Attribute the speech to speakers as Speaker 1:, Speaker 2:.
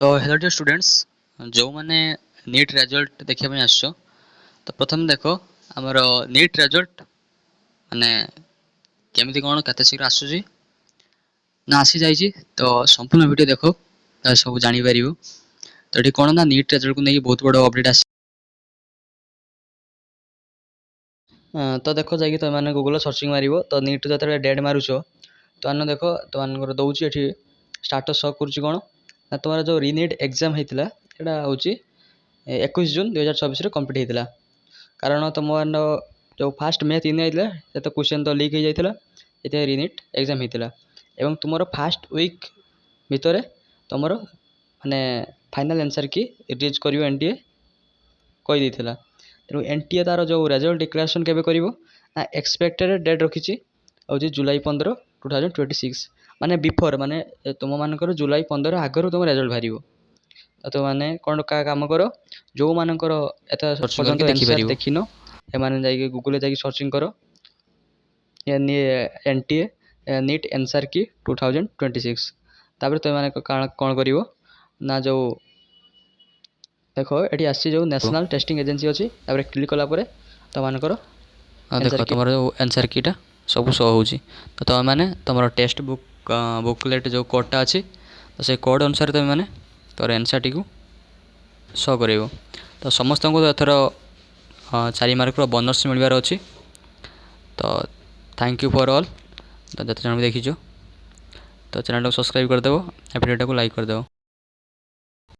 Speaker 1: तो hello dear students, जो मैंने नीट रेजल्ट देखिया ପାଇଁ ଆସିଛ ତ ପ୍ରଥମେ ଦେଖ ଆମର नीट रेजल्ट ମାନେ କେମିତି କ'ଣ କେତେ ଶୀଘ୍ର ଆସୁଛି ନା ଆସିଯାଇଛି। ତ ସମ୍ପୂର୍ଣ୍ଣ ଭିଡ଼ିଓ ଦେଖ, ତା ସବୁ ଜାଣିପାରିବ। ତ ଏଠି କ'ଣ ନା नीट रेजल्टକୁ ନେଇକି ବହୁତ ବଡ଼ ଅପଡ଼େଟ୍ ଆସି ତ ଦେଖ ଯାଇକି ତୁମେମାନେ ଗୁଗଲରେ ସର୍ଚ୍ଚିଂ ମାରିବ। ତ नीट ଯେତେବେଳେ ଡେଟ୍ ମାରୁଛ ତୁମେ ଦେଖ ତୁମମାନଙ୍କର ଦେଉଛି ଏଠି ଷ୍ଟାଟସ୍ ଶୋ କରୁଛି କ'ଣ ନା ତୁମର ଯେଉଁ ରିନିଟ୍ ଏକ୍ଜାମ୍ ହେଇଥିଲା ସେଇଟା ହେଉଛି 21 ଜୁନ୍ 2024ରେ କମ୍ପ୍ଲିଟ୍ ହେଇଥିଲା। କାରଣ ତୁମର ଯେଉଁ ଫାଷ୍ଟ ମେ 3 ହେଇଥିଲା ସେ ତ କ୍ୱେଶ୍ଚନ୍ ତ ଲିକ୍ ହେଇଯାଇଥିଲା, ସେଥିପାଇଁ ରିନିଟ୍ ଏକ୍ଜାମ୍ ହେଇଥିଲା। ଏବଂ ତୁମର ଫାଷ୍ଟ ୱିକ୍ ଭିତରେ ତୁମର ମାନେ ଫାଇନାଲ୍ ଆନ୍ସର୍ କି ରିଲିଜ୍ କରିବ NTA କହିଦେଇଥିଲା। ତେଣୁ NTA ତା'ର ଯେଉଁ ରେଜଲ୍ଟ ଡିକ୍ଲାରେସନ୍ କେବେ କରିବ ନା ଏକ୍ସପେକ୍ଟେଡ଼୍ ଡେଟ୍ ରଖିଛି ହେଉଛି ଜୁଲାଇ 15, 2026। ମାନେ ବିଫୋର୍, ମାନେ ତୁମମାନଙ୍କର ଜୁଲାଇ 15 ଆଗରୁ ତୁମ ରେଜଲ୍ଟ ବାହାରିବ। ତ ତୁମମାନେ କ'ଣ କାମ କର, ଯେଉଁମାନଙ୍କର ଏତେ ପର୍ଯ୍ୟନ୍ତ ଆନ୍ସର୍ ଦେଖିନ ସେମାନେ ଯାଇକି ଗୁଗଲରେ ଯାଇକି ସର୍ଚ୍ଚିଂ କର NTA NEET ଆନ୍ସର୍ କି 2026। ତାପରେ ତୁମମାନେ କ'ଣ କରିବ ନା ଯେଉଁ ଦେଖ ଏଠି ଆସିଛି ଯେଉଁ ନ୍ୟାସନାଲ୍ ଟେଷ୍ଟିଂ ଏଜେନ୍ସି ଅଛି, ତାପରେ କ୍ଲିକ୍ କଲା ପରେ ତୁମମାନଙ୍କର
Speaker 2: ଦେଖ ତୁମର ଯେଉଁ ଆନ୍ସର୍ କିଟା ସବୁ ଶୋ ହେଉଛି। ତ ତୁମେମାନେ ତୁମର ଟେକ୍ସଟ ବୁକଲେଟ୍ ଯେଉଁ କୋଡ଼୍ଟା ଅଛି, ତ ସେଇ କୋଡ଼୍ ଅନୁସାରେ ତୁମେମାନେ ତୁମର ଆନ୍ସର୍ଟିକୁ ଶୋ କରାଇବ। ତ ସମସ୍ତଙ୍କୁ ଏଥର 4 ମାର୍କର ବୋନସ୍ ମିଳିବାର ଅଛି। ତ ଥ୍ୟାଙ୍କ ୟୁ ଫର୍ ଅଲ୍। ତ ଯେତେ ଜଣ ବି ଦେଖିଛ ତ ଚ୍ୟାନେଲଟାକୁ ସବସ୍କ୍ରାଇବ୍ କରିଦେବ, ଭିଡ଼ିଓଟାକୁ ଲାଇକ୍ କରିଦେବ।